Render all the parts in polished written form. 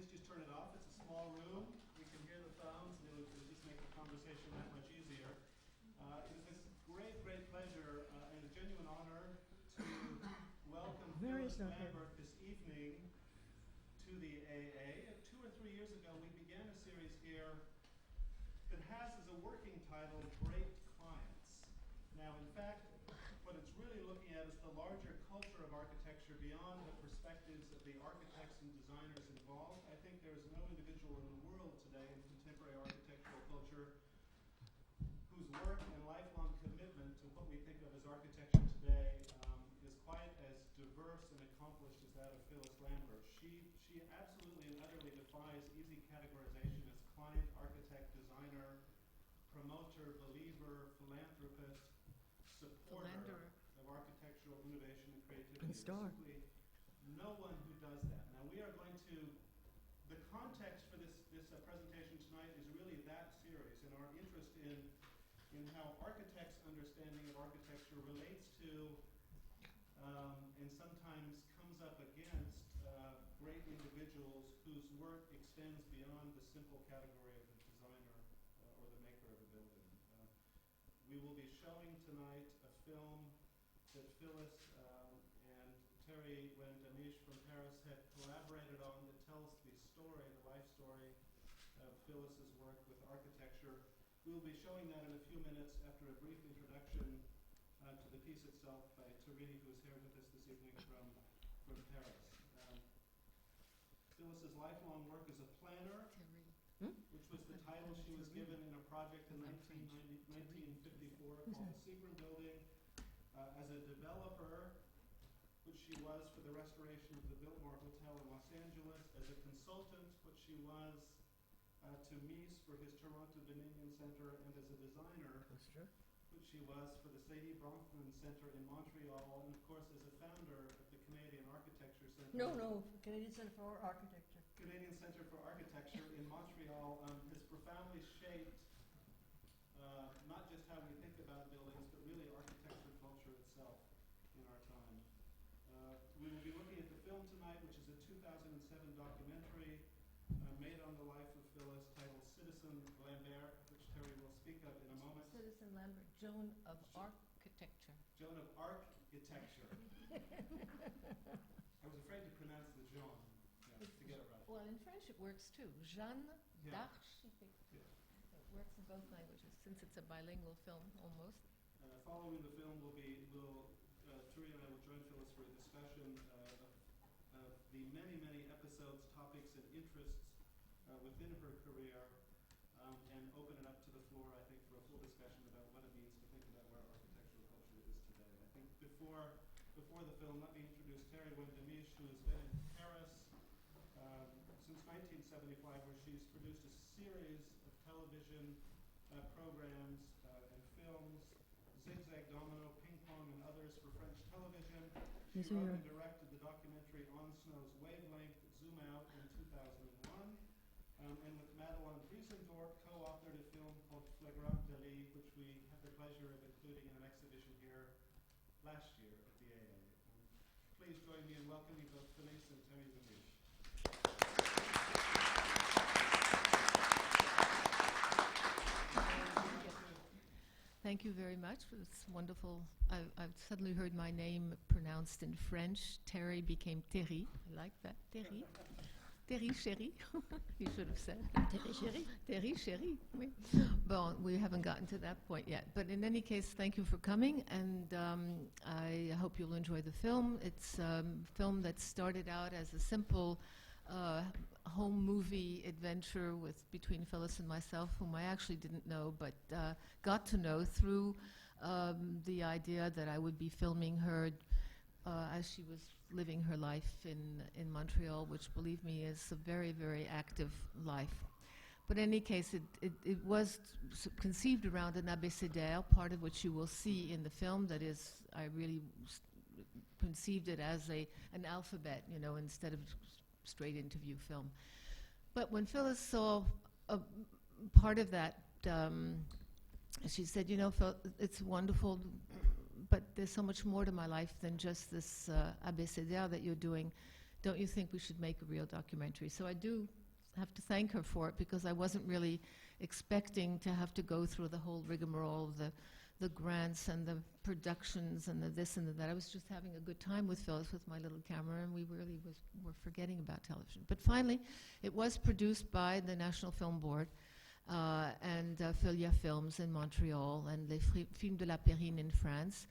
just turn it off. It's a small room. We can hear the phones, and it'll just make the conversation that much easier. It is a great, great pleasure and a genuine honor to welcome Phyllis Lambert this evening to the AA. 2 or 3 years ago, we began a series here that has as a working title, Great Clients. Now, in fact, what it's really looking at is the larger culture of architecture beyond the perspectives of the architects and designers involved. I think there is no individual in the world today in contemporary architectural culture whose work and lifelong commitment to what we think of as architecture today is quite as diverse and accomplished as that of Phyllis Lambert. She absolutely and utterly defies easy categorization as client, architect, designer, promoter, believer, philanthropist, supporter of architectural innovation and creativity. There's simply no one who does that. Now we are going to, the context for this presentation tonight is really that series and our interest in how architects' understanding of architecture relates to and sometimes comes up against great individuals whose work extends beyond the simple category of the designer or the maker of a building. We will be showing tonight a film that Phyllis and Teri Wehn-Damisch from Paris have collaborated on that tells the story, the life story of Phyllis's work with architecture. We will be showing that in a few minutes after a brief introduction to the piece itself by Teri, who is here with us this evening from Paris. Phyllis's lifelong work as a planner, which was the title she was given in a project in 1954 called the Seagram Building, as a developer, which she was for the restoration of the Biltmore Hotel in Los Angeles, as a consultant, which she was to Mies for his Toronto Dominion Centre, and as a designer, which she was for the Saidye Bronfman Centre in Montreal, and of course as a founder of the Canadian Architecture Centre. No, Canadian Centre for Architecture. Canadian Centre for Architecture in Montreal has profoundly shaped not just how we think about buildings, but really architecture culture itself in our time. We will be looking at the film tonight, which is a 2007 documentary made on the life of Phyllis titled Citizen Lambert, which Teri will speak of in a moment. Citizen Lambert, Joan of Architecture. Joan of Architecture. I was afraid to pronounce the Jean, to get it right. Well, in French it works too. Jeanne d'Architecture. Yeah. It works in both languages, since it's a bilingual film almost. Following the film, Teri and I will join Phyllis for a discussion of the many, many episodes, topics, and interests within her career, and open it up to the floor, I think, for a full discussion about what it means to think about where architectural culture is today. I think before the film, let me introduce Teri Wehn-Damischs, who has been in Paris since 1975, where she's produced a series of television programs and films, Zigzag Domino, Ping Pong, and others for French television. She wrote and directed the documentary On Snow's Wavelength, Zoom Out, in 2001. And with Madeline Briesendorf, co-authored a film called Flagrant Délit, which we had the pleasure of including in an exhibition here last year at the AA. Please join me in welcoming both Phyllis and Teri Wehn-Damischs. Thank you very much for this wonderful. I've suddenly heard my name pronounced in French. Teri became Teri. I like that. Teri. Teri chérie, you should have said. Teri chérie. Teri chérie. Oui. Bon, we haven't gotten to that point yet. But in any case, thank you for coming, and I hope you'll enjoy the film. It's a film that started out as a simple home movie adventure between Phyllis and myself, whom I actually didn't know, but got to know through the idea that I would be filming her as she was living her life in Montreal, which, believe me, is a very, very active life. But in any case, it was conceived around an abécédaire, part of which you will see in the film. That is, I really conceived it as an alphabet, instead of straight interview film. But when Phyllis saw a part of that, she said, Phil, it's wonderful, but there's so much more to my life than just this abécédaire that you're doing. don't you think we should make a real documentary? So I do have to thank her for it, because I wasn't really expecting to have to go through the whole rigmarole of the grants and the productions and the this and the that. I was just having a good time with Phyllis with my little camera, and we really were forgetting about television. But finally, it was produced by the National Film Board and Filia Films in Montreal and Les Films de la Périne in France.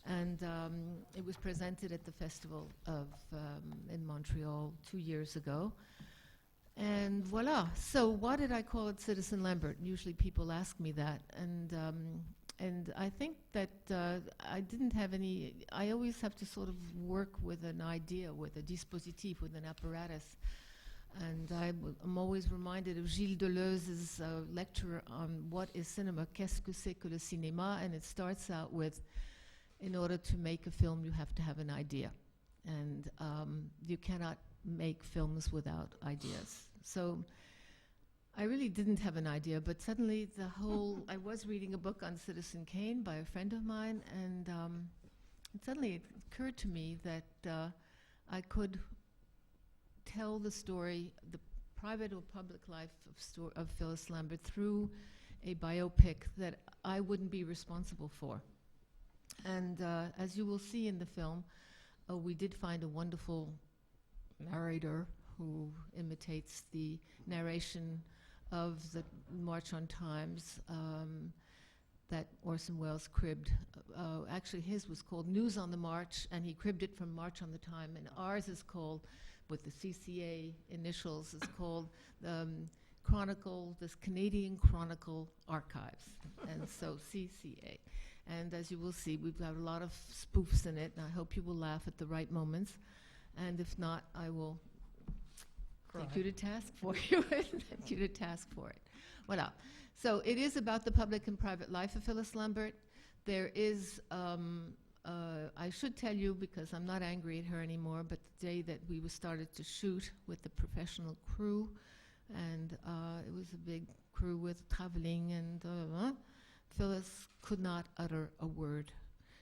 And it was presented at the festival of in Montreal 2 years ago. And voila. So why did I call it Citizen Lambert? Usually people ask me that. And I think that I didn't have any, I always have to sort of work with an idea, with a dispositif, with an apparatus. And I'm always reminded of Gilles Deleuze's lecture on what is cinema, qu'est-ce que c'est que le cinéma? And it starts out with, in order to make a film, you have to have an idea. And you cannot make films without ideas. So I really didn't have an idea, but suddenly I was reading a book on Citizen Kane by a friend of mine, and suddenly it occurred to me that I could tell the story, the private or public life of Phyllis Lambert through a biopic that I wouldn't be responsible for. And as you will see in the film, we did find a wonderful narrator who imitates the narration of the March on Times that Orson Welles cribbed. Actually, his was called News on the March, and he cribbed it from March on the Time. And ours is called, with the CCA initials, is called Chronicle, this Canadian Chronicle Archives, and so CCA. And as you will see, we've got a lot of spoofs in it, and I hope you will laugh at the right moments. And if not, I will take you to task for you and take you to task for it. Voilà. So it is about the public and private life of Phyllis Lambert. There is, I should tell you, because I'm not angry at her anymore, but the day that we started to shoot with the professional crew, and it was a big crew with traveling, and Phyllis could not utter a word.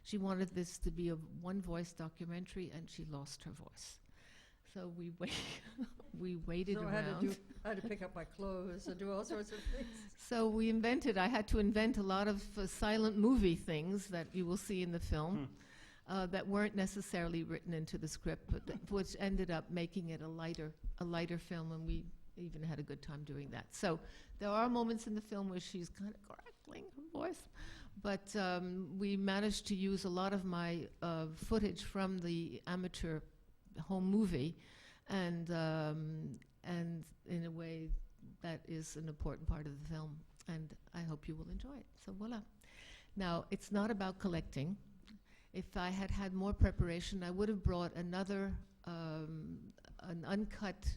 She wanted this to be a one-voice documentary, and she lost her voice. So we waited around. I had to pick up my clothes and do all sorts of things. So I had to invent a lot of silent movie things that you will see in the film that weren't necessarily written into the script, but which ended up making it a lighter film, and we even had a good time doing that. So there are moments in the film where she's kind of crackling her voice, but we managed to use a lot of my footage from the amateur home movie, and in a way that is an important part of the film, and I hope you will enjoy it. So voila. Now, it's not about collecting. If I had had more preparation, I would have brought another, an uncut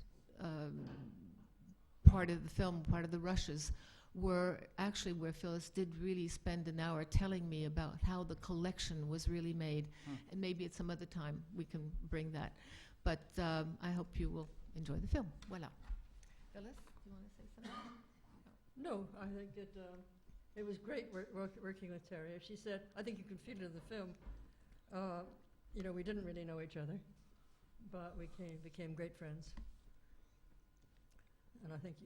part of the film, part of the rushes, where Phyllis did really spend an hour telling me about how the collection was really made. And maybe at some other time we can bring that. But I hope you will enjoy the film. Voila. Phyllis, do you want to say something? No, I think it was great working with Teri. She said, I think you can feel it in the film. We didn't really know each other, but we became great friends. And I think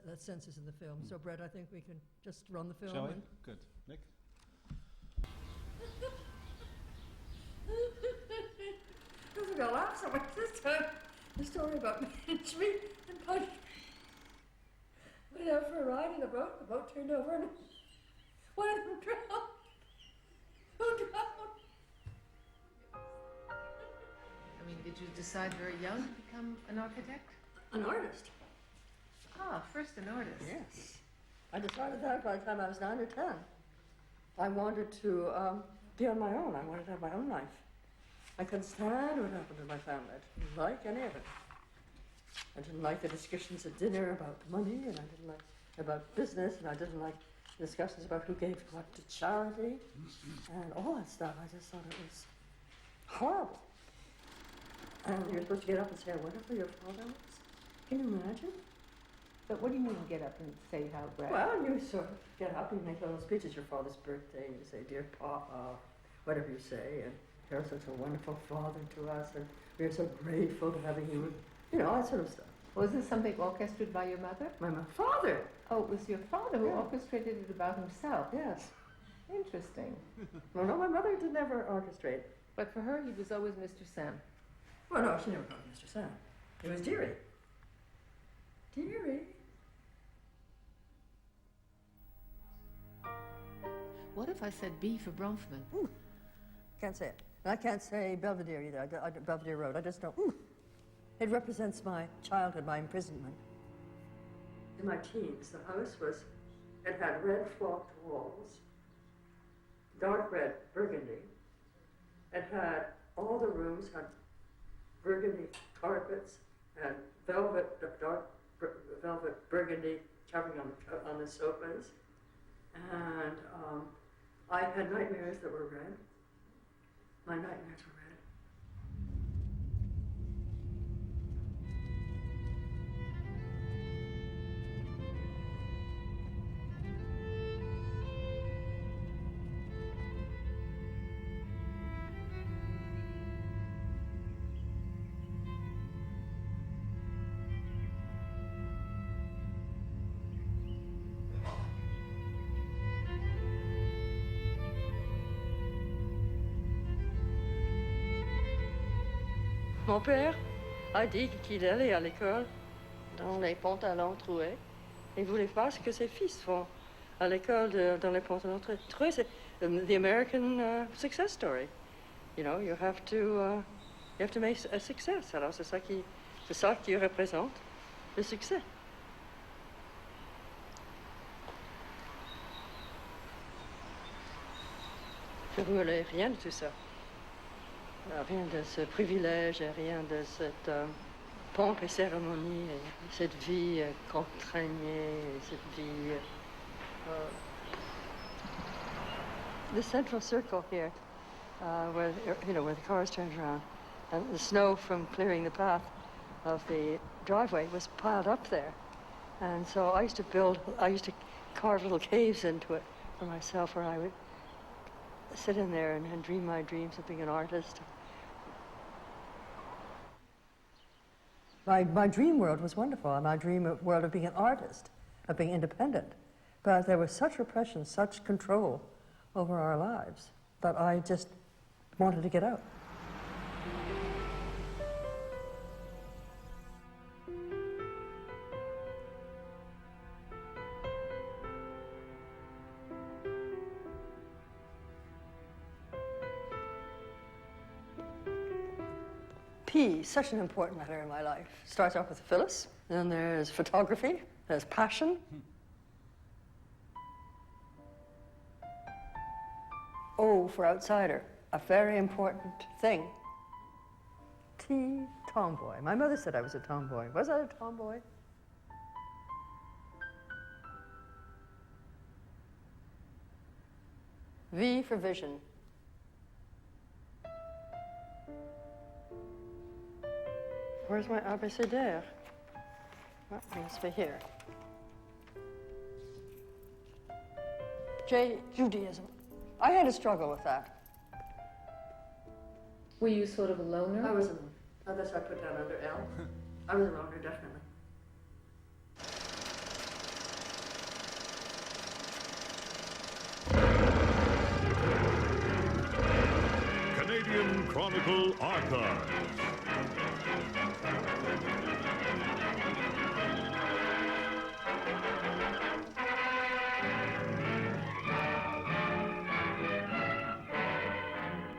that sense is in the film. So, Brett, I think we can just run the film. Shall we? Good. Nick? I was going to laugh so much this time. The story about management and punishment. Went out for a ride in the boat turned over, and one of them drowned. Who drowned? I mean, did you decide very young to become an architect? An artist. Ah, first an artist. Yes. I decided that by the time I was 9 or 10. I wanted to be on my own. I wanted to have my own life. I couldn't stand what happened in my family. I didn't like any of it. I didn't like the discussions at dinner about money, and I didn't like about business, and I didn't like discussions about who gave what to charity, and all that stuff. I just thought it was horrible. And you're supposed to get up and say whatever your father was. Can you imagine? But what do you mean get up and say how Brad? Well, you sort of get up and make little speeches. Your father's birthday, and you say, "Dear Papa," whatever you say, and You're such a wonderful father to us, and we're so grateful to having you, you know, that sort of stuff. Was this something orchestrated by your mother? My father? Oh, it was your father who Yeah. orchestrated it about himself. Yes. Interesting. Well, no, my mother did never orchestrate. But for her, he was always Mr. Sam. Well, no, she never called me Mr. Sam. It was dearie. Dearie. What if I said B for Bronfman? Can't say it. And I can't say Belvedere either. Belvedere Road. I just don't. It represents my childhood, my imprisonment. In my teens, the house it had red flocked walls, dark red burgundy. It had, all the rooms had burgundy carpets and dark velvet burgundy covering on the sofas. And I had nightmares that were red. My nightmares were red. Mon père a dit qu'il allait à l'école dans les pantalons troués. Il voulait faire ce que ses fils font à l'école dans les pantalons troués. C'est the American success story. You know, you have to make a success. Alors c'est ça qui représente le succès. Je ne voulais rien de tout ça. Rien de ce privilège, rien de cette pompe et cérémonie, et cette vie contraignée, cette vie... The central circle here, where the cars turned around, and the snow from clearing the path of the driveway was piled up there. And so I used to carve little caves into it for myself, where I would sit in there and dream my dreams of being an artist. My dream world was wonderful, my dream world of being an artist, of being independent. But there was such repression, such control over our lives, that I just wanted to get out. P, such an important letter in my life. Starts off with Phyllis, then there's photography, there's passion. O for outsider, a very important thing. T, tomboy. My mother said I was a tomboy. Was I a tomboy? V for vision. Where's my abécédaire? Well, it must be here. J, Judaism. I had a struggle with that. Were you sort of a loner? I was a loner. Unless I put that under L. I was a loner, definitely. Canadian Chronicle Archives.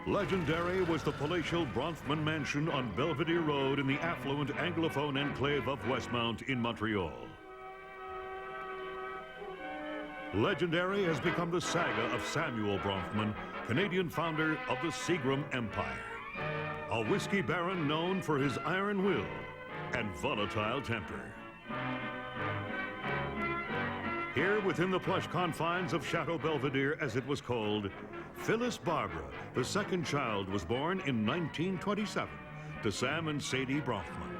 Legendary was the palatial Bronfman mansion on Belvedere Road in the affluent Anglophone enclave of Westmount in Montreal. Legendary has become the saga of Samuel Bronfman, Canadian founder of the Seagram Empire. A whiskey baron known for his iron will and volatile temper. Here within the plush confines of Chateau Belvedere, as it was called, Phyllis Barbara, the second child, was born in 1927 to Sam and Sadie Bronfman.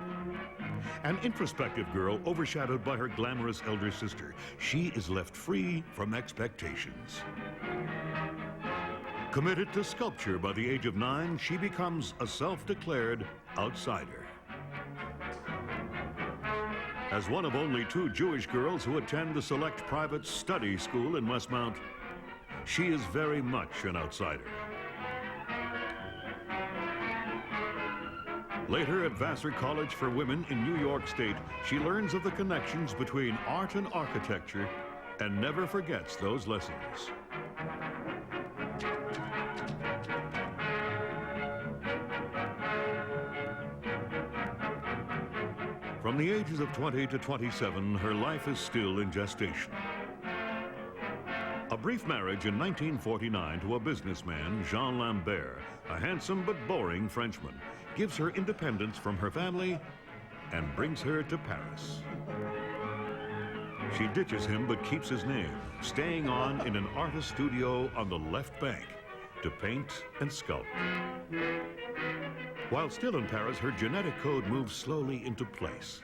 An introspective girl overshadowed by her glamorous elder sister, she is left free from expectations. Committed to sculpture by the age of 9, she becomes a self-declared outsider. As one of only 2 Jewish girls who attend the select private study school in Westmount, she is very much an outsider. Later at Vassar College for Women in New York State, she learns of the connections between art and architecture and never forgets those lessons. From the ages of 20 to 27, her life is still in gestation. A brief marriage in 1949 to a businessman, Jean Lambert, a handsome but boring Frenchman, gives her independence from her family and brings her to Paris. She ditches him but keeps his name, staying on in an artist studio on the left bank to paint and sculpt. While still in Paris, her genetic code moves slowly into place.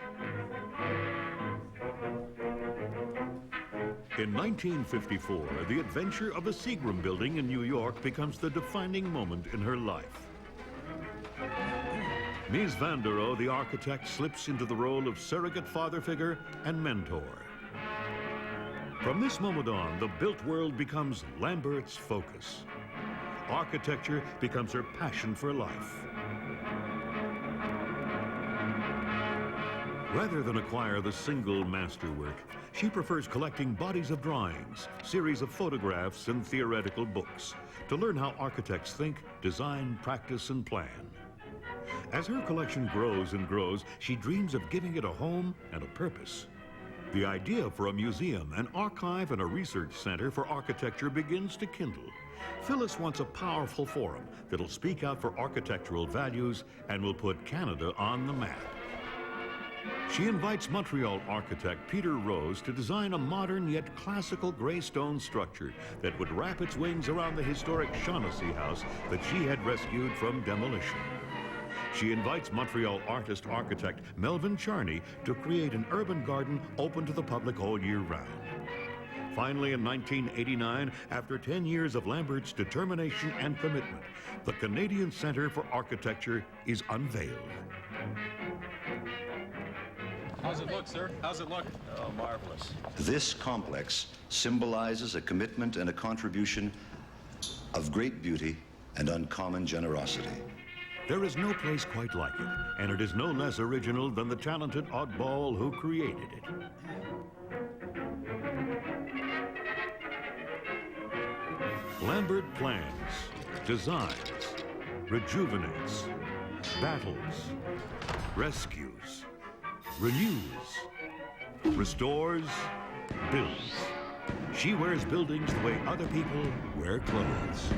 In 1954, the adventure of the Seagram Building in New York becomes the defining moment in her life. Mies van der Rohe, the architect, slips into the role of surrogate father figure and mentor. From this moment on, the built world becomes Lambert's focus. Architecture becomes her passion for life. Rather than acquire the single masterwork, she prefers collecting bodies of drawings, series of photographs, and theoretical books to learn how architects think, design, practice, and plan. As her collection grows and grows, she dreams of giving it a home and a purpose. The idea for a museum, an archive, and a research center for architecture begins to kindle. Phyllis wants a powerful forum that'll speak out for architectural values and will put Canada on the map. She invites Montreal architect Peter Rose to design a modern yet classical gray stone structure that would wrap its wings around the historic Shaughnessy house that she had rescued from demolition. She invites Montreal artist-architect Melvin Charney to create an urban garden open to the public all year round. Finally, in 1989, after 10 years of Lambert's determination and commitment, the Canadian Centre for Architecture is unveiled. How's it look, sir? How's it look? Oh, marvelous. This complex symbolizes a commitment and a contribution of great beauty and uncommon generosity. There is no place quite like it, and it is no less original than the talented oddball who created it. Lambert plans, designs, rejuvenates, battles, rescues, renews, restores, builds. She wears buildings the way other people wear clothes.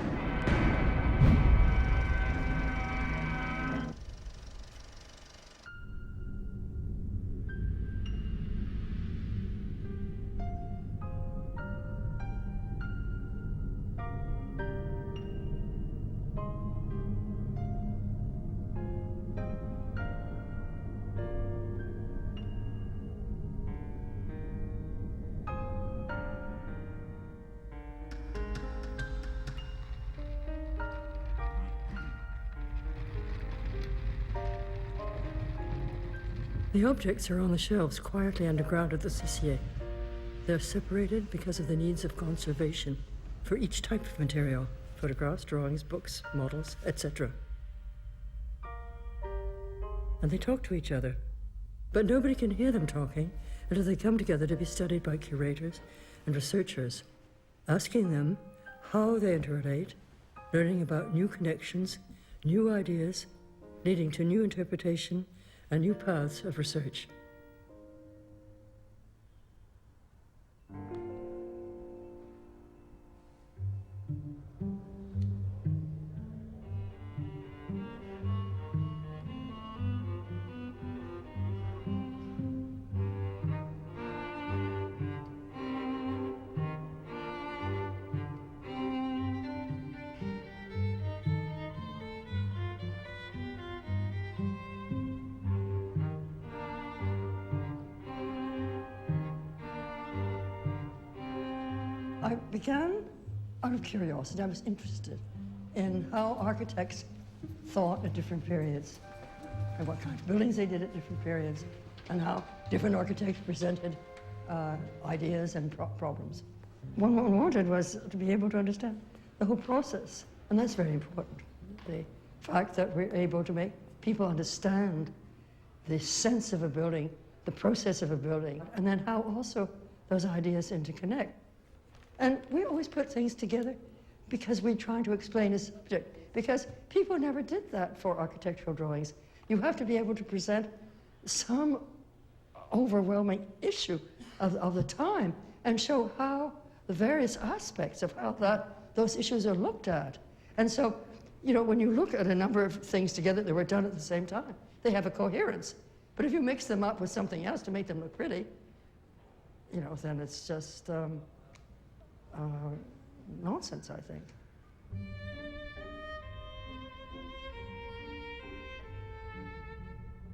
The objects are on the shelves quietly underground at the CCA. They're separated because of the needs of conservation for each type of material: photographs, drawings, books, models, etc. And they talk to each other, but nobody can hear them talking until they come together to be studied by curators and researchers, asking them how they interrelate, learning about new connections, new ideas, leading to new interpretation and new paths of research. I began out of curiosity. I was interested in how architects thought at different periods, and what kind of buildings they did at different periods, and how different architects presented ideas and problems. What one wanted was to be able to understand the whole process, and that's very important. The fact that we're able to make people understand the sense of a building, the process of a building, and then how also those ideas interconnect. And we always put things together because we're trying to explain a subject, because people never did that for architectural drawings. You have to be able to present some overwhelming issue of the time and show how the various aspects of how those issues are looked at. And so, you know, when you look at a number of things together that were done at the same time, they have a coherence. But if you mix them up with something else to make them look pretty, you know, then it's just nonsense, I think.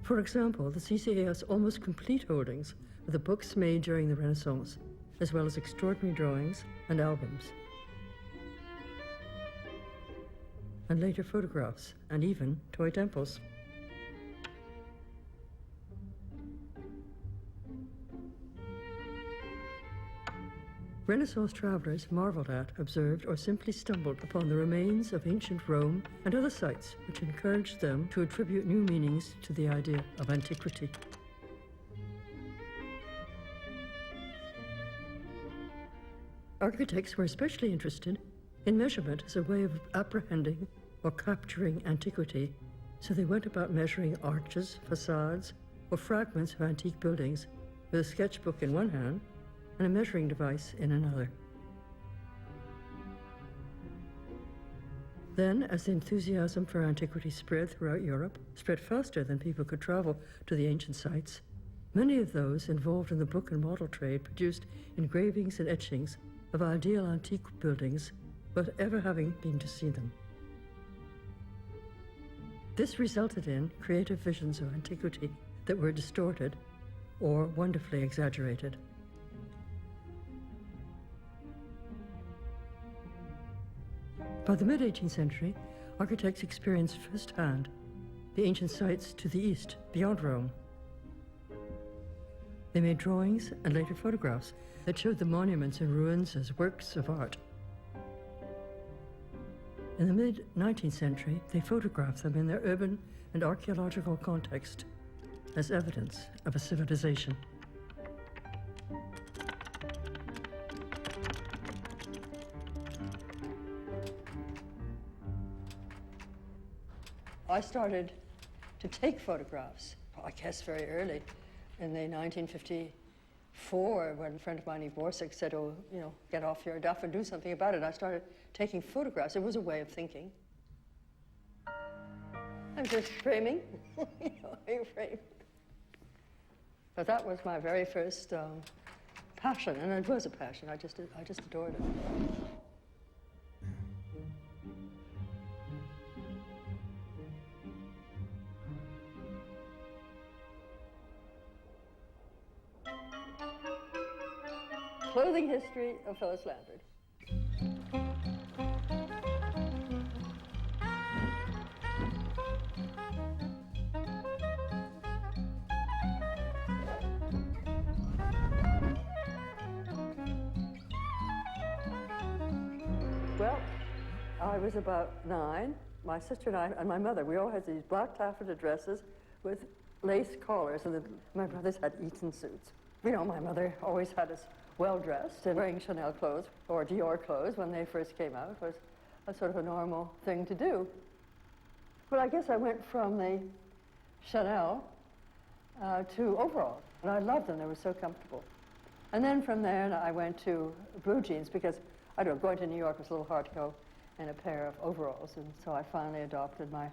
For example, the CCA has almost complete holdings of the books made during the Renaissance, as well as extraordinary drawings and albums, and later photographs, and even toy temples. Renaissance travelers marveled at, observed, or simply stumbled upon the remains of ancient Rome and other sites which encouraged them to attribute new meanings to the idea of antiquity. Architects were especially interested in measurement as a way of apprehending or capturing antiquity, so they went about measuring arches, facades, or fragments of antique buildings with a sketchbook in one hand and a measuring device in another. Then, as the enthusiasm for antiquity spread throughout Europe, spread faster than people could travel to the ancient sites, many of those involved in the book and model trade produced engravings and etchings of ideal antique buildings without ever having been to see them. This resulted in creative visions of antiquity that were distorted or wonderfully exaggerated. By the mid-18th century, architects experienced firsthand the ancient sites to the east, beyond Rome. They made drawings and later photographs that showed the monuments and ruins as works of art. In the mid-19th century, they photographed them in their urban and archaeological context as evidence of a civilization. I started to take photographs, I guess very early, in the 1954, when a friend of mine, Borsic, said, oh, you know, get off your duff and do something about it. I started taking photographs. It was a way of thinking. I'm just framing, you know, I frame. But that was my very first passion, and it was a passion. I just adored it. Clothing history of Phyllis Lambert. Well, I was about 9. My sister and I and my mother, we all had these black taffeta dresses with lace collars, and my brothers had Eton suits. You know, my mother always had us well-dressed, and wearing Chanel clothes or Dior clothes when they first came out was a sort of a normal thing to do. But I guess I went from the Chanel to overalls, and I loved them. They were so comfortable. And then from there, I went to blue jeans because, I don't know, going to New York was a little hard to go in a pair of overalls, and so I finally adopted my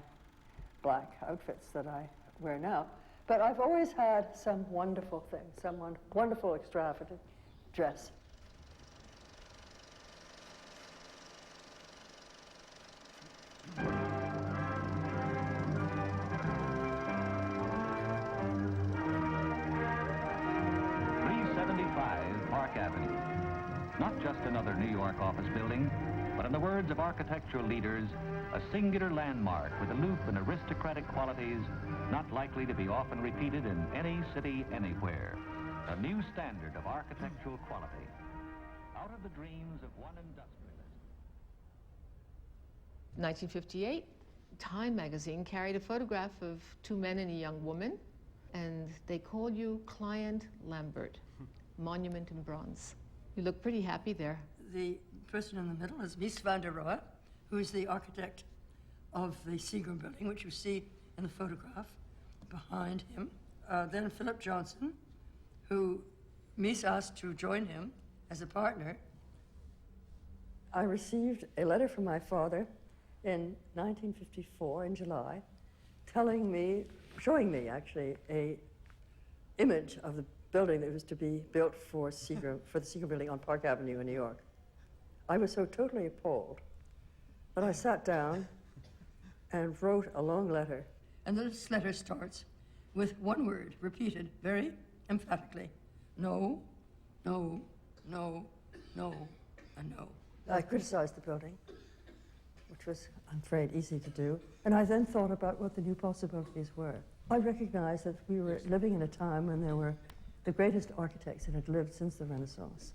black outfits that I wear now. But I've always had some wonderful thing, some wonderful extravagant dress. Park Avenue. Not just another New York office building, but in the words of architectural leaders, a singular landmark with aloof and aristocratic qualities not likely to be often repeated in any city anywhere. A new standard of architectural quality. Out of the dreams of one industrialist. 1958, Time magazine carried a photograph of two men and a young woman, and they called you Client Lambert, monument in bronze. You look pretty happy there. The person in the middle is Mies van der Rohe, who is the architect of the Seagram Building, which you see in the photograph behind him. Then Philip Johnson, who Mies asked to join him as a partner. I received a letter from my father in 1954, in July, showing me actually a image of the building that was to be built for the Seagram Building on Park Avenue in New York. I was so totally appalled that I sat down and wrote a long letter. And this letter starts with one word, repeated very emphatically: no, no, no, no, and no. I criticized the building, which was, I'm afraid, easy to do. And I then thought about what the new possibilities were. I recognized that we were living in a time when there were the greatest architects that had lived since the Renaissance.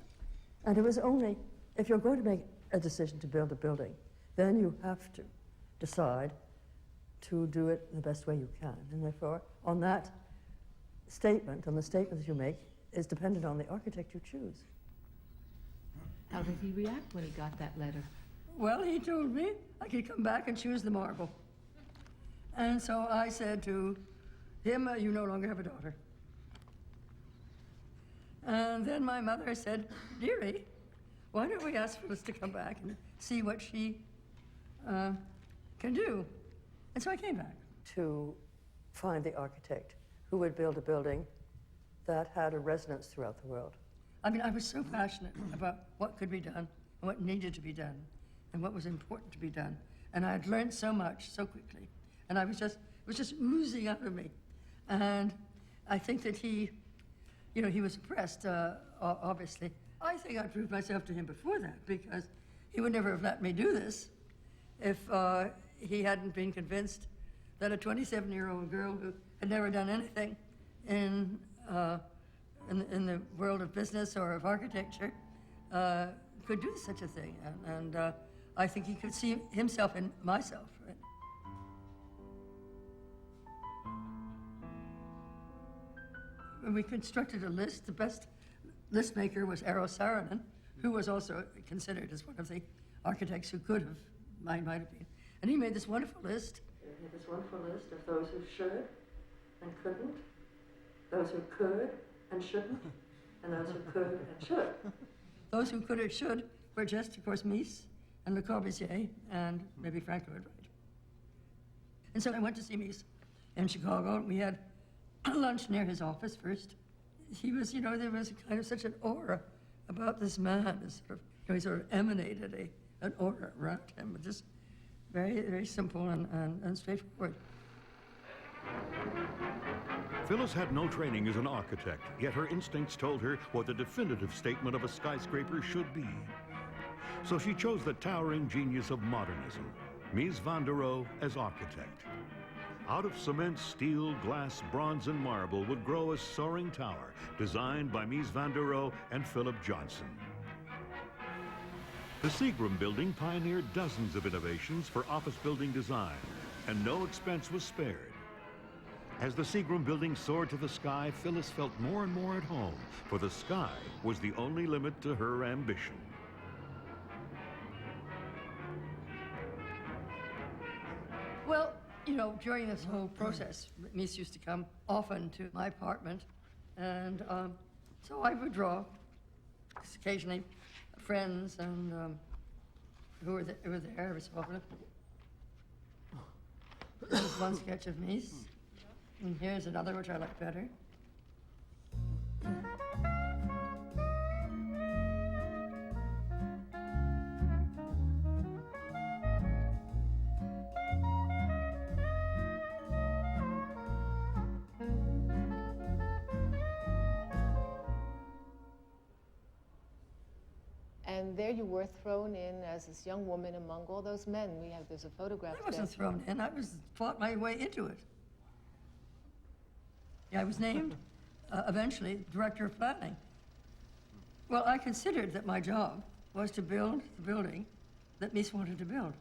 And it was only, if you're going to make a decision to build a building, then you have to decide to do it the best way you can. And therefore, on that statement, on the statements you make, is dependent on the architect you choose. How did he react when he got that letter? Well, he told me I could come back and choose the marble. And so I said to him, you no longer have a daughter. And then my mother said, dearie, why don't we ask Phyllis to come back and see what she can do? And so I came back. To find the architect who would build a building that had a resonance throughout the world. I mean, I was so passionate about what could be done and what needed to be done and what was important to be done. And I had learned so much so quickly. And it was just oozing out of me. And I think that he was impressed, obviously. I think I proved myself to him before that, because he would never have let me do this if he hadn't been convinced that a 27-year-old girl who had never done anything in the world of business or of architecture could do such a thing. And I think he could see himself in myself. Right? When we constructed a list, the best list maker was Eero Saarinen, who was also considered as one of the architects who could have, might have been. And he made this wonderful list. He made this wonderful list of those who should and couldn't, those who could and shouldn't, and those who could and should. Those who could or should were just, of course, Mies and Le Corbusier and maybe Frank Lloyd Wright. And so I went to see Mies in Chicago. We had lunch near his office first. He was, there was kind of such an aura about this man. He sort of emanated an aura around him, just very, very simple and straightforward. Phyllis had no training as an architect, yet her instincts told her what the definitive statement of a skyscraper should be. So she chose the towering genius of modernism, Mies van der Rohe, as architect. Out of cement, steel, glass, bronze, and marble would grow a soaring tower designed by Mies van der Rohe and Philip Johnson. The Seagram Building pioneered dozens of innovations for office building design, and no expense was spared. As the Seagram Building soared to the sky, Phyllis felt more and more at home, for the sky was the only limit to her ambition. Well, during this whole process, Mies used to come often to my apartment, and so I would draw, occasionally friends and who were there every so often. This is one sketch of Mies, and here's another which I like better. And And there you were thrown in as this young woman among all those men. There's a photograph I wasn't thrown in. I was fought my way into it. I was named, eventually, director of planning. Well, I considered that my job was to build the building that Mies wanted to build,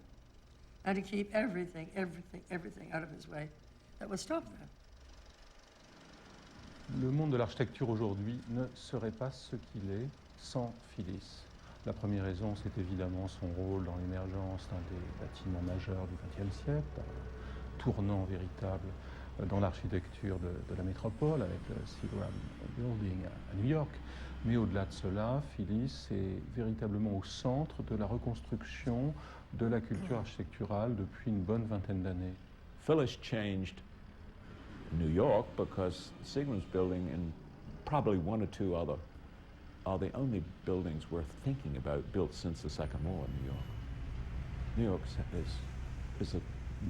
and to keep everything out of his way that would stop that. Le monde de l'architecture aujourd'hui ne serait pas ce qu'il est sans Phyllis. La première raison, c'est évidemment son rôle dans l'émergence d'un des bâtiments majeurs du XXe siècle, un tournant véritable dans l'architecture de la métropole, avec le Seagram Building à New York. Mais au-delà de cela, Phyllis est véritablement au centre de la reconstruction de la culture architecturale depuis une bonne vingtaine d'années. Phyllis changed New York because Seagram's building and probably one or two other are the only buildings worth thinking about built since the Second War in New York. New York is a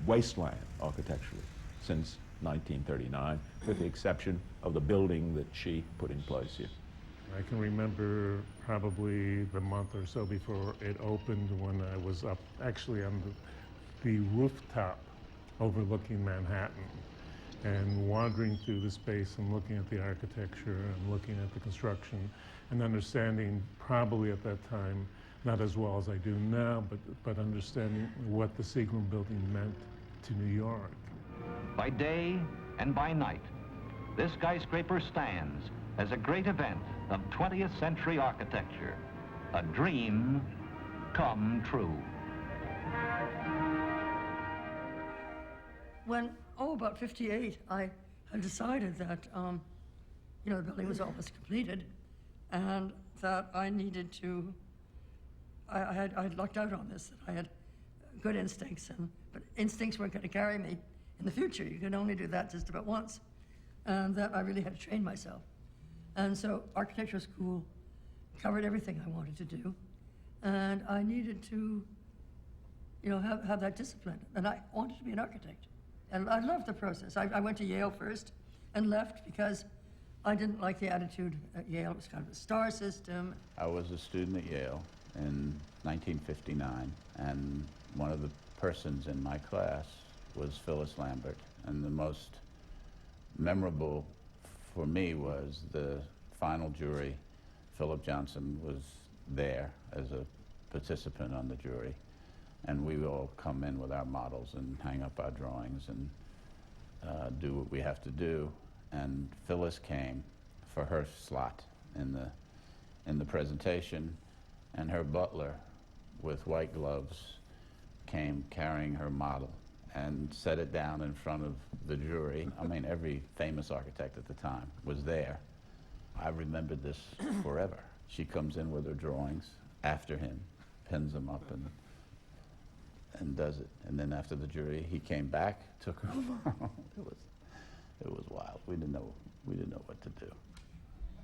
wasteland architecturally since 1939, with the exception of the building that she put in place here. I can remember probably the month or so before it opened when I was up actually on the rooftop overlooking Manhattan and wandering through the space and looking at the architecture and looking at the construction and understanding probably at that time, not as well as I do now, but understanding what the Seagram Building meant to New York. By day and by night, this skyscraper stands as a great event of 20th century architecture, a dream come true. When, about 58, I had decided that, the building was almost completed, and that I needed to, I had lucked out on this, that I had good instincts, but instincts weren't going to carry me in the future. You can only do that just about once. And that I really had to train myself. And so architectural school covered everything I wanted to do. And I needed to, have that discipline. And I wanted to be an architect. And I loved the process. I went to Yale first and left because I didn't like the attitude at Yale. It was kind of a star system. I was a student at Yale in 1959, and one of the persons in my class was Phyllis Lambert. And the most memorable for me was the final jury. Philip Johnson was there as a participant on the jury, and we would all come in with our models and hang up our drawings and do what we have to do. And Phyllis came for her slot in the presentation, and her butler with white gloves came carrying her model and set it down in front of the jury. I mean, every famous architect at the time was there. I remembered this forever. She comes in with her drawings after him, pins them up and does it. And then after the jury, he came back, took her home. It was wild. We didn't know what to do.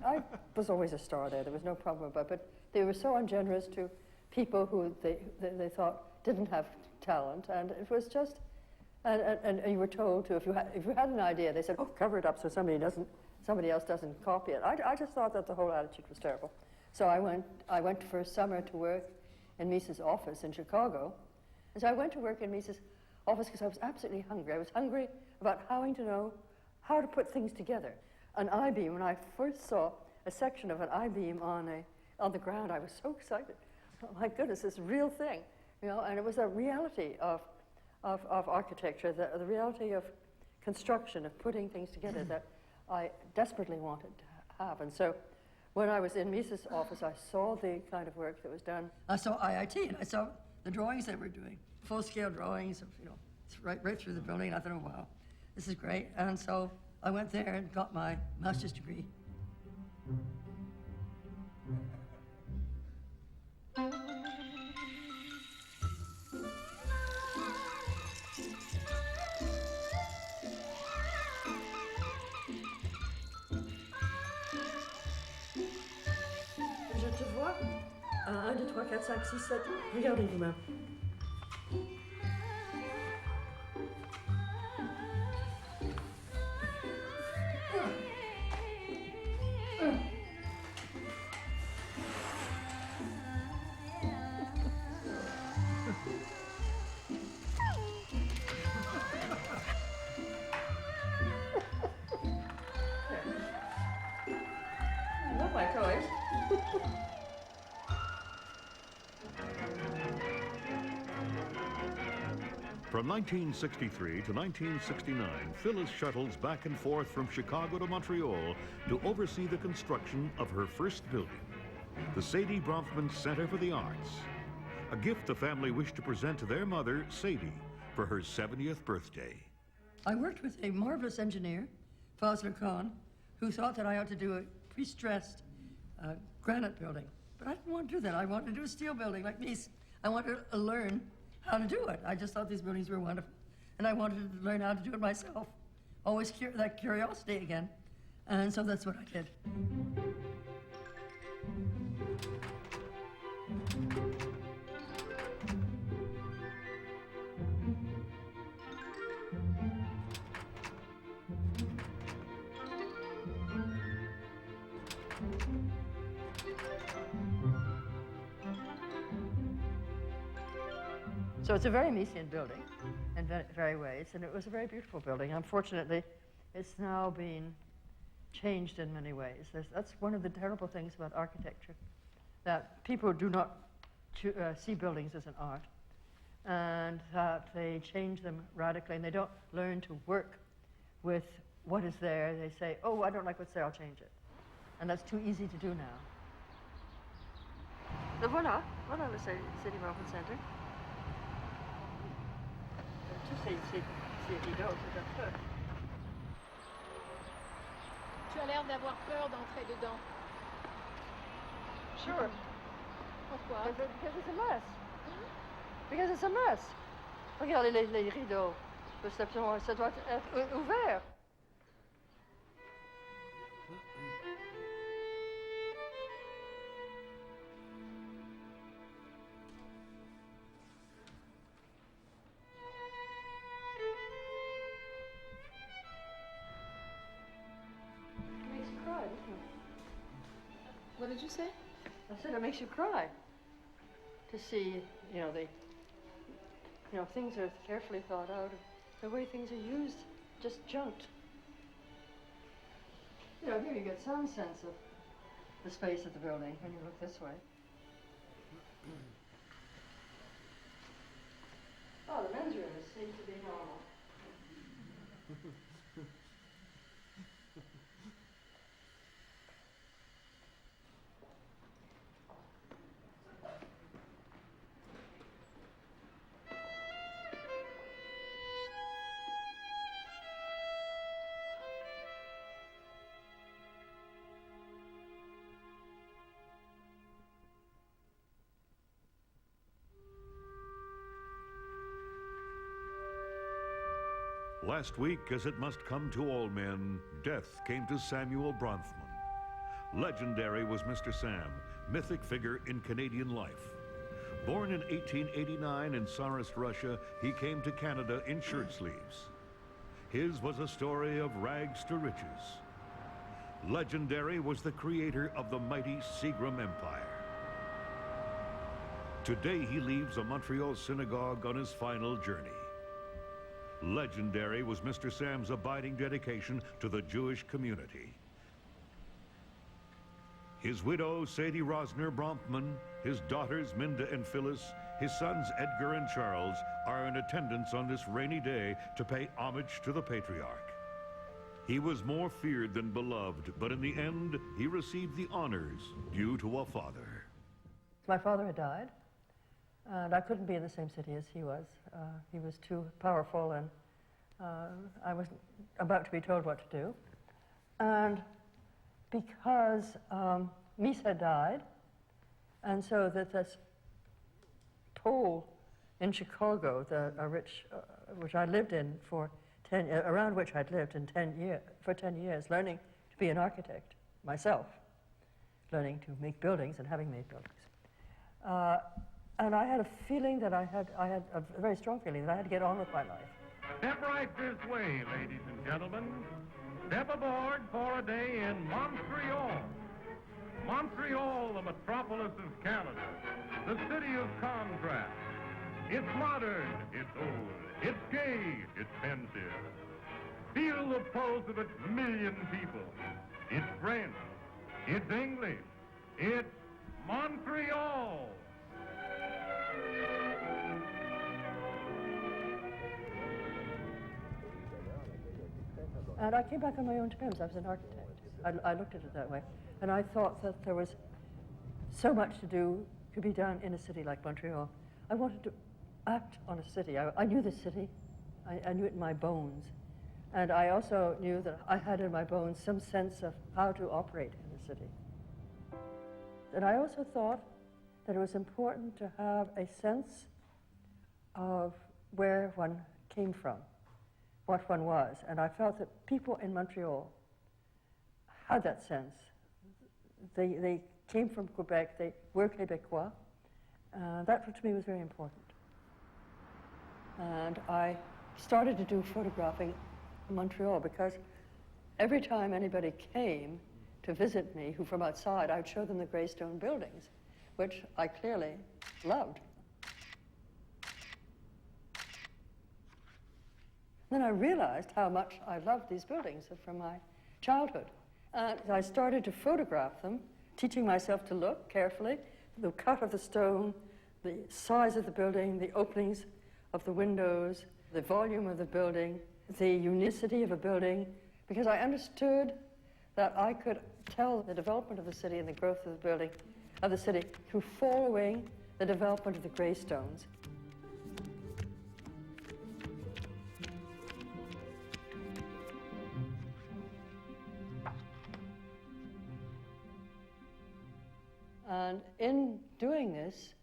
I was always a star there. There was no problem about it. But they were so ungenerous to people who they thought didn't have talent, and it was just. And you were told to, if you had an idea, they said, "Oh, cover it up so somebody else doesn't copy it." I just thought that the whole attitude was terrible. So I went for a summer to work in Mies's office in Chicago. And so I went to work in Mies's office because I was absolutely hungry. I was hungry about having to know how to put things together. An I-beam, when I first saw a section of an I-beam on the ground, I was so excited. Oh my goodness, this real thing, and it was a reality of architecture, the reality of construction, of putting things together that I desperately wanted to have. And so when I was in Mies's office, I saw the kind of work that was done. I saw IIT, and I saw the drawings they were doing, full-scale drawings of, right through the building. And I thought, oh, wow, this is great. And so I went there and got my master's degree. Je te vois. 1, 2, 3, 4, 5, 6, 7. Regardez vous-même. my toys. From 1963 to 1969, Phyllis shuttles back and forth from Chicago to Montreal to oversee the construction of her first building, the Saidye Bronfman Centre for the Arts, a gift the family wished to present to their mother, Sadie, for her 70th birthday. I worked with a marvelous engineer, Fosler Kahn, who thought that I ought to do a pre-stressed granite building. But I didn't want to do that. I wanted to do a steel building like Mies. I wanted to learn how to do it. I just thought these buildings were wonderful. And I wanted to learn how to do it myself. Always that curiosity again. And so that's what I did. So it's a very Miesian building in very ways, and it was a very beautiful building. Unfortunately, it's now been changed in many ways. That's one of the terrible things about architecture, that people do not see buildings as an art, and that they change them radically, and they don't learn to work with what is there. They say, oh, I don't like what's there, I'll change it. And that's too easy to do now. So voilà le Saidye Bronfman Centre. Tu as l'air d'avoir peur d'entrer dedans. Sure. Pourquoi? Because it's a mess. Because it's a mess. Regardez les rideaux. Ça doit être ouvert. What did you say? I said it makes you cry to see, things are carefully thought out. The way things are used, just junked. Here you get some sense of the space of the building when you look this way. Oh, the men's rooms seem to be normal. Last week, as it must come to all men, death came to Samuel Bronfman. Legendary was Mr. Sam, mythic figure in Canadian life. Born in 1889 in Tsarist Russia, he came to Canada in shirt sleeves. His was a story of rags to riches. Legendary was the creator of the mighty Seagram Empire. Today he leaves a Montreal synagogue on his final journey. Legendary was Mr. Sam's abiding dedication to the Jewish community. His widow, Sadie Rosner Bronfman, his daughters, Minda and Phyllis, his sons, Edgar and Charles, are in attendance on this rainy day to pay homage to the patriarch. He was more feared than beloved, but in the end, he received the honors due to a father. My father had died, and I couldn't be in the same city as he was. He was too powerful, and I was about to be told what to do. And because Mies had died, and so this toll in Chicago, which I lived in for around which I'd lived for 10 years, learning to be an architect myself, learning to make buildings and having made buildings. And I had a feeling that I had a very strong feeling that I had to get on with my life. Step right this way, ladies and gentlemen. Step aboard for a day in Montreal. Montreal, the metropolis of Canada, the city of contrast. It's modern, it's old, it's gay, it's pensive. Feel the pulse of its million people. It's French, It's English. It's Montreal. And I came back on my own terms. I was an architect. I looked at it that way. And I thought that there was so much to do, could be done in a city like Montreal. I wanted to act on a city. I knew the city. I knew it in my bones. And I also knew that I had in my bones some sense of how to operate in the city. And I also thought that it was important to have a sense of where one came from, what one was. And I felt that people in Montreal had that sense. They came from Quebec, they were Quebecois. That to me was very important. And I started to do photographing in Montreal because every time anybody came to visit me who from outside, I would show them the gray stone buildings, which I clearly loved. Then I realized how much I loved these buildings from my childhood. And I started to photograph them, teaching myself to look carefully, the cut of the stone, the size of the building, the openings of the windows, the volume of the building, the unicity of a building, because I understood that I could tell the development of the city and the growth of the building, of the city, through following the development of the gray stones. And in doing this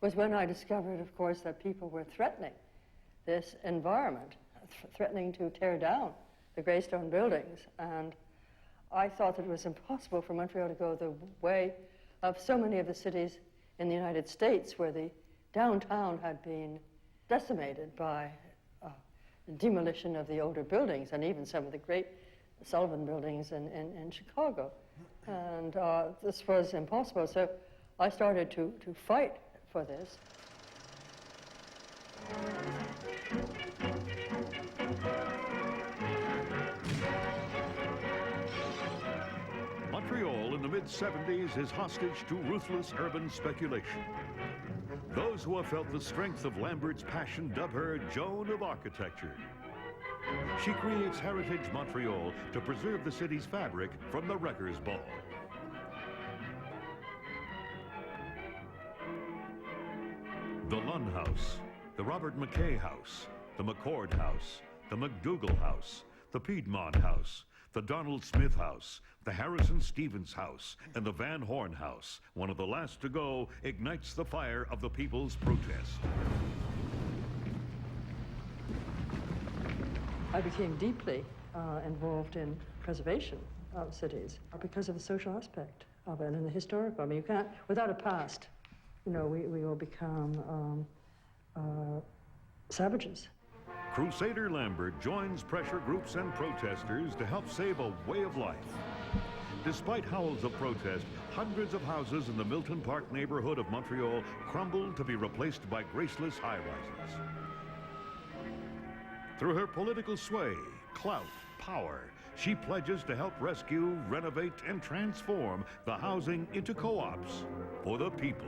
was when I discovered, of course, that people were threatening this environment, threatening to tear down the gray stone buildings. And I thought that it was impossible for Montreal to go the way of so many of the cities in the United States where the downtown had been decimated by the demolition of the older buildings and even some of the great Sullivan buildings in Chicago. And this was impossible, so I started to fight for this. Montreal in the mid-70s is hostage to ruthless urban speculation. Those who have felt the strength of Lambert's passion dub her Joan of Architecture. She creates Heritage Montreal to preserve the city's fabric from the wrecker's ball. The Lunn House, the Robert McKay House, the McCord House, the McDougall House, the Piedmont House, the Donald Smith House, the Harrison Stevens House, and the Van Horn House, one of the last to go, ignites the fire of the people's protest. I became deeply involved in preservation of cities because of the social aspect of it and the historical. I mean, you can't, without a past, you know, we will become savages. Crusader Lambert joins pressure groups and protesters to help save a way of life. Despite howls of protest, hundreds of houses in the Milton Park neighborhood of Montreal crumbled to be replaced by graceless high-rises. Through her political sway, clout, power, she pledges to help rescue, renovate, and transform the housing into co-ops for the people.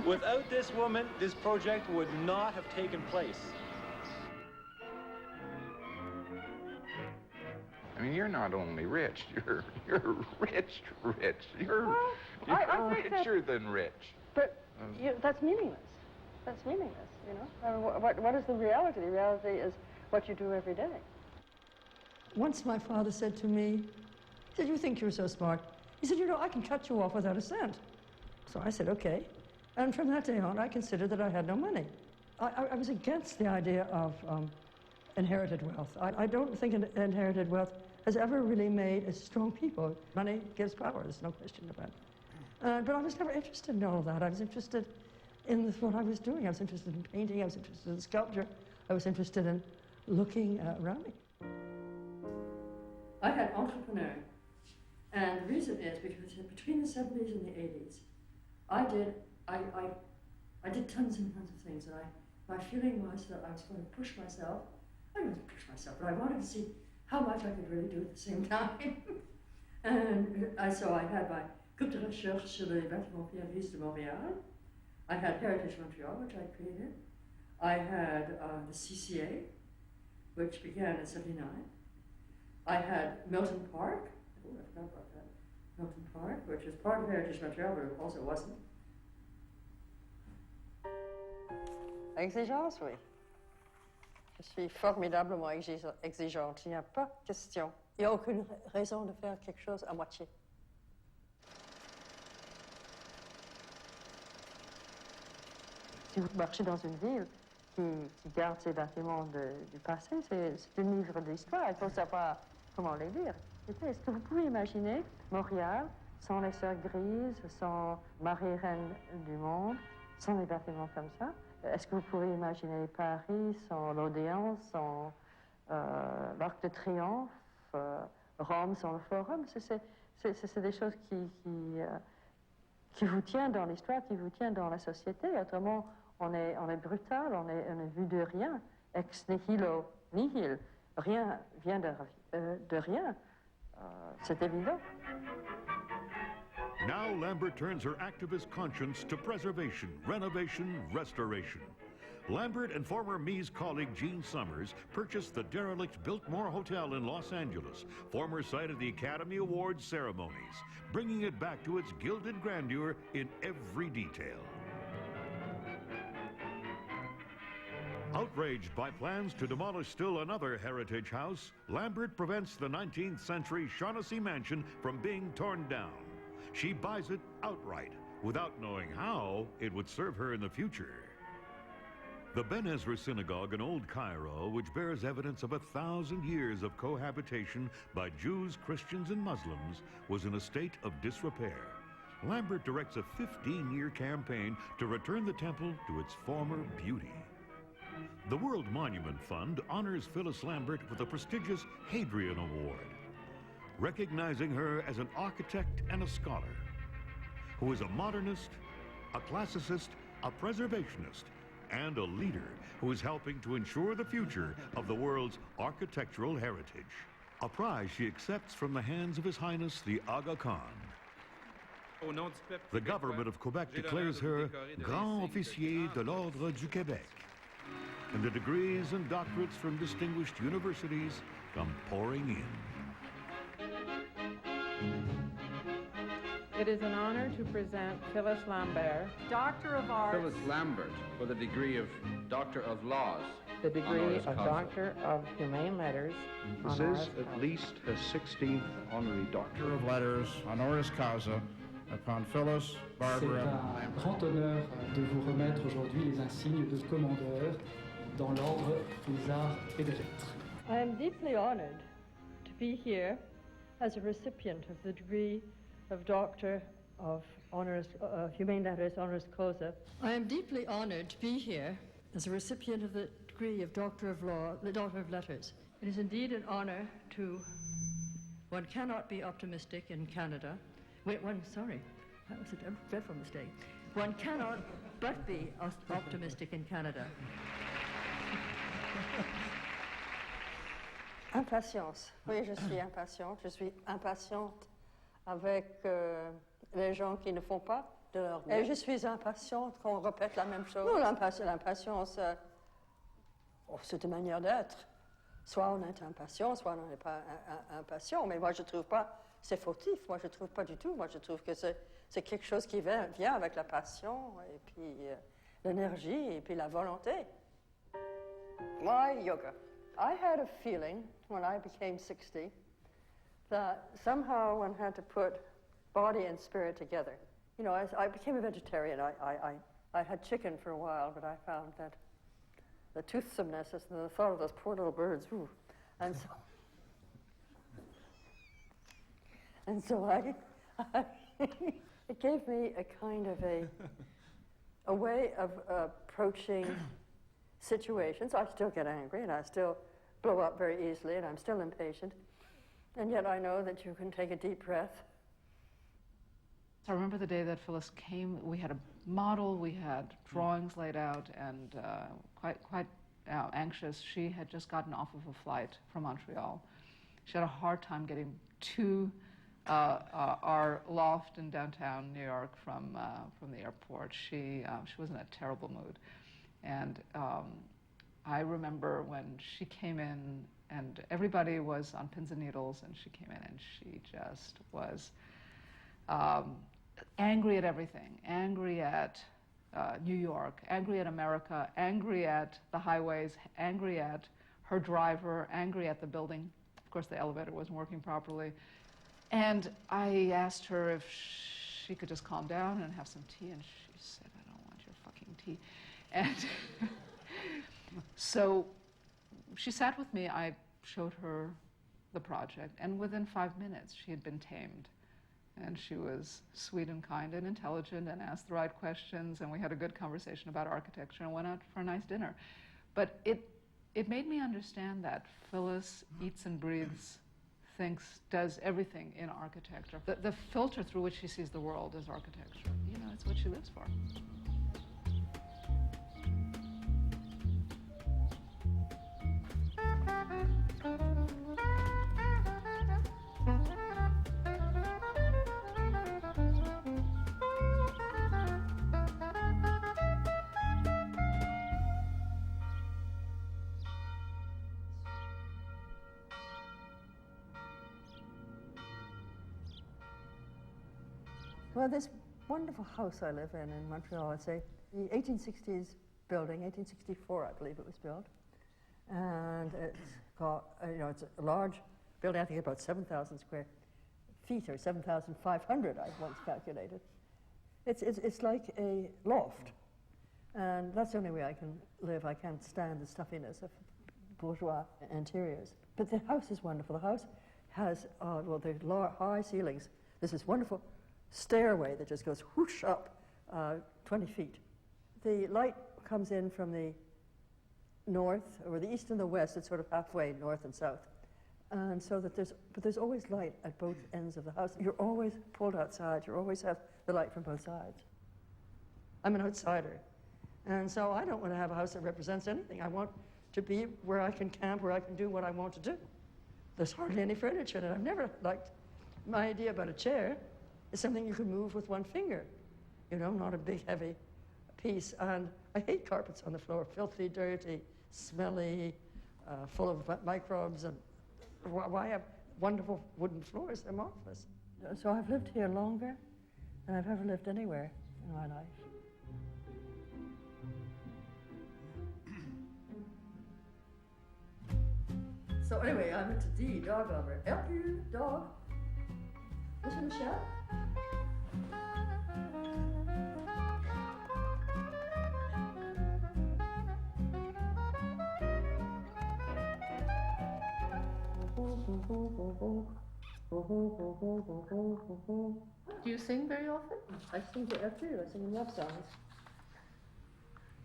Without this woman, this project would not have taken place. I mean, you're not only rich, you're rich. You're richer than rich. But that's meaningless. That's meaningless, you know? I mean, what is the reality? The reality is what you do every day. Once my father said to me, he said, "You think you're so smart." He said, "You know, I can cut you off without a cent." So I said, "Okay." And from that day on, I considered that I had no money. I was against the idea of inherited wealth. I don't think inherited wealth has ever really made a strong people. Money gives power, there's no question about it. But I was never interested in all of that. I was interested in what I was doing. I was interested in painting, I was interested in sculpture, I was interested in looking around me. I had entrepreneur, and the reason is because between the 70s and the 80s, I did tons and tons of things, and my feeling was that I was going to push myself. I didn't push myself, but I wanted to see how much I could really do at the same time. And so I had my groupe de recherche sur les bâtiments pionniers de Montréal. I had Heritage Montreal, which I created. I had the CCA, which began in '79. I had Milton Park. Oh, I forgot about that. Milton Park, which is part of Heritage Montreal, but it also wasn't. Exigence, oui. Je suis formidablement exigeante. Il n'y a pas question. Il n'y a aucune raison de faire quelque chose à moitié. Si vous marchez dans une ville qui garde ses bâtiments du passé, c'est une livre d'histoire. Il faut savoir comment les lire. Est-ce que vous pouvez imaginer Montréal sans les sœurs grises, sans Marie-Reine du Monde, sans les bâtiments comme ça? Est-ce que vous pouvez imaginer Paris sans l'Odéon, sans l'Arc de Triomphe, Rome sans le Forum? C'est des choses qui vous tiennent dans l'histoire, qui vous tiennent dans la société. Autrement, on est brutal, on est vu de rien. Ex nihilo nihil. Rien vient de rien. C'est évident. Now Lambert turns her activist conscience to preservation, renovation, restoration. Lambert and former Mies colleague Jean Summers purchased the derelict Biltmore Hotel in Los Angeles, former site of the Academy Awards ceremonies, bringing it back to its gilded grandeur in every detail. Outraged by plans to demolish still another heritage house, Lambert prevents the 19th century Shaughnessy mansion from being torn down. She buys it outright, without knowing how it would serve her in the future. The Ben Ezra Synagogue in Old Cairo, which bears evidence of 1,000 years of cohabitation by Jews, Christians, and Muslims, was in a state of disrepair. Lambert directs a 15-year campaign to return the temple to its former beauty. The World Monument Fund honors Phyllis Lambert with a prestigious Hadrian Award, recognizing her as an architect and a scholar, who is a modernist, a classicist, a preservationist, and a leader who is helping to ensure the future of the world's architectural heritage. A prize she accepts from the hands of His Highness the Aga Khan. The government of Quebec declares her Grand Officier de l'Ordre du Québec, and the degrees and doctorates from distinguished universities come pouring in. It is an honor to present Phyllis Lambert, Doctor of Arts. Phyllis Lambert, with a degree of Doctor of Laws. The degree of Doctor of Humane Letters. This is at least her 16th honorary Doctor of Letters, honoris causa, upon Phyllis Barbara Lambert. C'est un grand honneur de vous remettre aujourd'hui les insignes de commandeur dans l'ordre des arts et des lettres. I am deeply honored to be here as a recipient of the degree of Doctor of Humane Letters, honoris causa. I am deeply honored to be here as a recipient of the degree of Doctor of Law, the Doctor of Letters. It is indeed an honor to. One cannot be optimistic in Canada. Sorry, that was a dreadful mistake. One cannot but be optimistic in Canada. Impatience. Oui, je suis impatiente. Je suis impatiente avec les gens qui ne font pas de leur mieux. Et je suis impatiente qu'on répète la même chose. Non, l'impatience, c'est une manière d'être. Soit on est impatient, soit on n'est pas impatient. Mais moi, je ne trouve pas c'est fautif. Moi, je ne trouve pas du tout. Moi, je trouve que c'est quelque chose qui vient avec la passion, et puis l'énergie, et puis la volonté. My yoga. I had a feeling when I became 60 that somehow one had to put body and spirit together. You know, as I became a vegetarian, I had chicken for a while, but I found that the toothsomeness and the thought of those poor little birds, ooh, and so it gave me a kind of a way of approaching situations. I still get angry, and I still blow up very easily, and I'm still impatient. And yet I know that you can take a deep breath. I remember the day that Phyllis came. We had a model, we had drawings laid out, and quite anxious. She had just gotten off of a flight from Montreal. She had a hard time getting to our loft in downtown New York from the airport. She was in a terrible mood, and I remember when she came in, and everybody was on pins and needles, and she came in, and she just was angry at everything, angry at New York, angry at America, angry at the highways, angry at her driver, angry at the building. Of course, the elevator wasn't working properly. And I asked her if she could just calm down and have some tea, and she said, I don't want your fucking tea. And so she sat with me. I showed her the project, and within 5 minutes, she had been tamed. And she was sweet and kind and intelligent and asked the right questions, and we had a good conversation about architecture and went out for a nice dinner. But it made me understand that Phyllis eats and breathes, thinks, does everything in architecture. The filter through which she sees the world is architecture. You know, it's what she lives for. Well, this wonderful house I live in Montreal, it's a 1860s building, 1864 I believe it was built. And it's got, it's a large building, I think about 7,000 square feet, or 7,500 I once calculated. It's like a loft. And that's the only way I can live. I can't stand the stuffiness of bourgeois interiors. But the house is wonderful. The house has, there's high ceilings. There's this wonderful stairway that just goes whoosh up 20 feet. The light comes in from the north, or the east and the west. It's sort of halfway north and south. And so that there's always light at both ends of the house. You're always pulled outside. You always have the light from both sides. I'm an outsider. And so I don't want to have a house that represents anything. I want to be where I can camp, where I can do what I want to do. There's hardly any furniture in it. I've never liked my idea about a chair. It's something you can move with one finger, not a big, heavy piece. And I hate carpets on the floor, filthy, dirty, smelly, full of microbes. And why have wonderful wooden floors? They're marvelous. So I've lived here longer than I've ever lived anywhere in my life. So anyway, I'm into D, dog lover. Help you, dog. Monsieur Michel? Do you sing very often? I sing to Hercule. I sing love songs.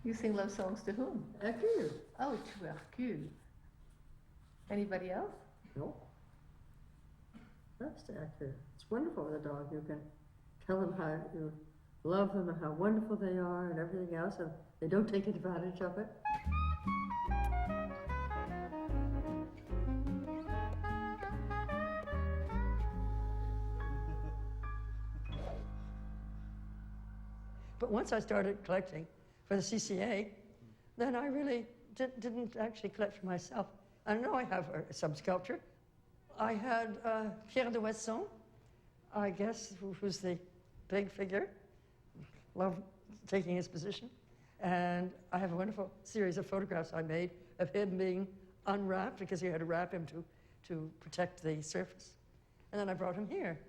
You sing love songs to whom? Hercule. Oh, to Hercule. Anybody else? No. That's to Hercule. It's wonderful with a dog. You can tell them how you love them and how wonderful they are and everything else, and they don't take advantage of it. But once I started collecting for the CCA, then I really didn't actually collect for myself. I know I have some sculpture. I had Pierre de Wesson, I guess, who's the big figure. Love taking his position. And I have a wonderful series of photographs I made of him being unwrapped, because you had to wrap him to protect the surface. And then I brought him here.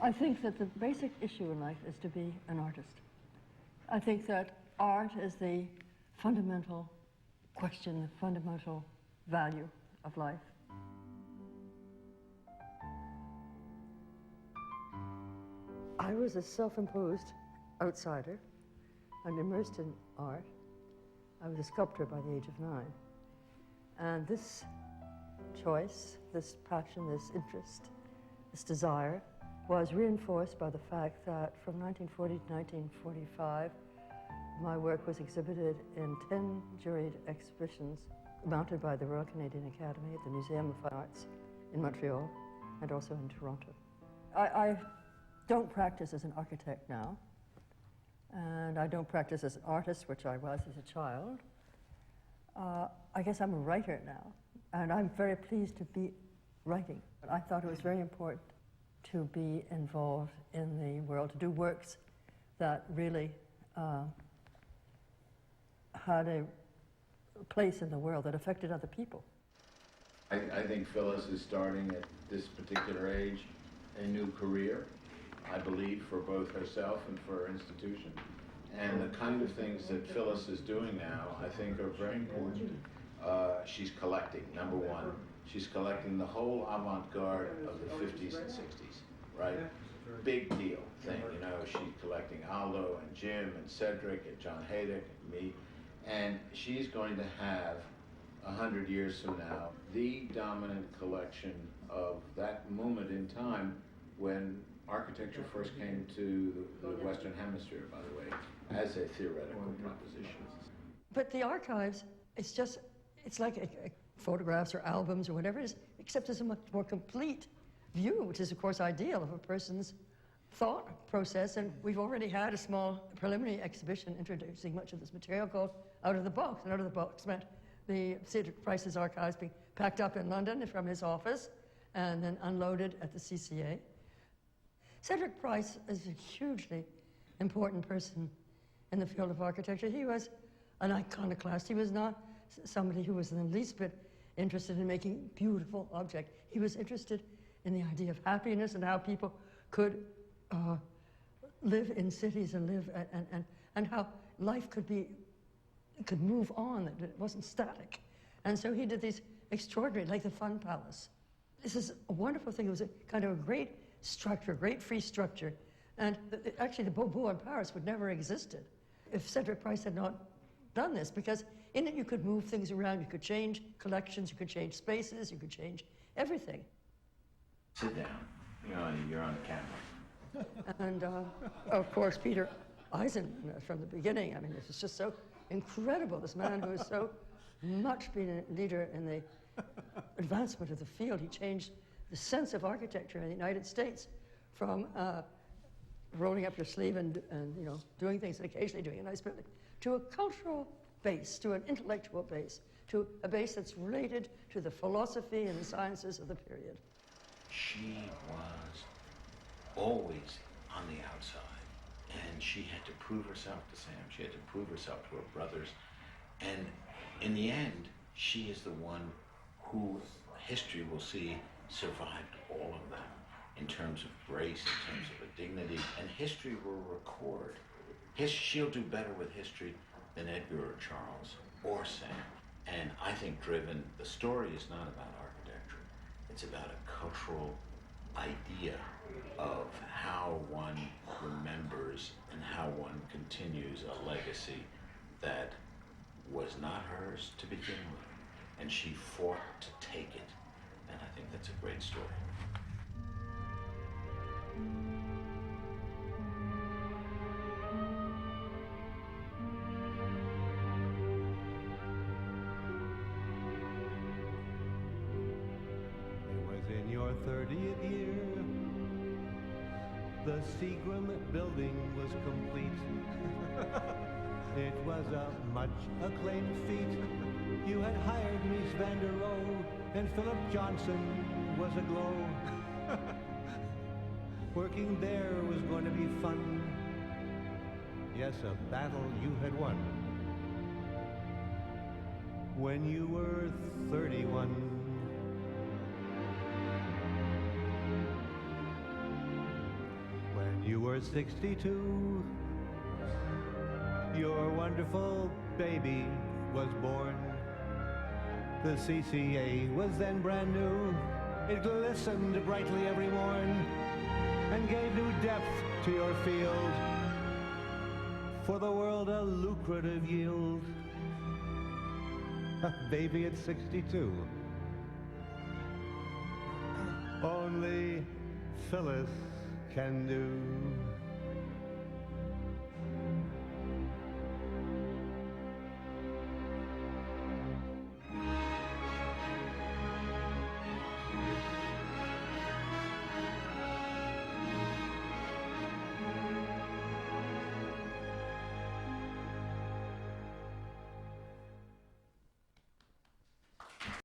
I think that the basic issue in life is to be an artist. I think that art is the fundamental question, the fundamental value of life. I was a self-imposed outsider and immersed in art. I was a sculptor by the age of 9. And this choice, this passion, this interest, this desire was reinforced by the fact that from 1940 to 1945, my work was exhibited in 10 juried exhibitions mounted by the Royal Canadian Academy at the Museum of Fine Arts in Montreal and also in Toronto. I don't practice as an architect now, and I don't practice as an artist, which I was as a child. I guess I'm a writer now, and I'm very pleased to be writing. I thought it was very important to be involved in the world, to do works that really had a place in the world that affected other people. I think Phyllis is starting at this particular age a new career, I believe, for both herself and for her institution. And the kind of things that Phyllis is doing now, I think, are very important. She's collecting, number one. She's collecting the whole avant-garde of the 50s and 60s, right? Big deal thing, you know, she's collecting Aldo and Jim and Cedric and John Haydock and me. And she's going to have, 100 years from now, the dominant collection of that moment in time when architecture first came to the Western Hemisphere, by the way, as a theoretical proposition. But the archives, it's like photographs or albums or whatever it is, except it's a much more complete view, which is, of course, ideal of a person's thought process. And we've already had a small preliminary exhibition introducing much of this material called Out of the Box. And Out of the Box meant the Cedric Price's archives being packed up in London from his office and then unloaded at the CCA. Cedric Price is a hugely important person in the field of architecture. He was an iconoclast. He was not somebody who was in the least bit interested in making beautiful objects. He was interested in the idea of happiness and how people could live in cities and live and how life could move on, that it wasn't static. And so he did these extraordinary, like the Fun Palace. This is a wonderful thing. It was a kind of a great structure, great free structure. And actually the Beaubourg in Paris would never have existed if Cedric Price had not done this, because in it you could move things around, you could change collections, you could change spaces, you could change everything. Sit down, you're on camera. And of course, Peter Eisen from the beginning. I mean, this is just so incredible, this man who has so much been a leader in the advancement of the field. He changed the sense of architecture in the United States from rolling up your sleeve and doing things and occasionally doing a nice building, to a cultural base, to an intellectual base, to a base that's related to the philosophy and the sciences of the period. She was always on the outside, and she had to prove herself to Sam. She had to prove herself to her brothers, and in the end, she is the one who history will see survived all of them in terms of grace, in terms of a dignity, and history will record. She'll do better with history than Edgar or Charles or Sam. And I think the story is not about architecture. It's about a cultural idea of how one remembers and how one continues a legacy that was not hers to begin with. And she fought to take it. And I think that's a great story. It was in your 30th year. The Seagram Building was complete. It was a much acclaimed feat. You had hired Mies van der Rohe, and Philip Johnson was aglow. Working there was going to be fun. Yes, a battle you had won. When you were 31. were 62. Your wonderful baby was born. The CCA was then brand new. It glistened brightly every morn and gave new depth to your field. For the world a lucrative yield. A baby at 62. Only Phyllis can do.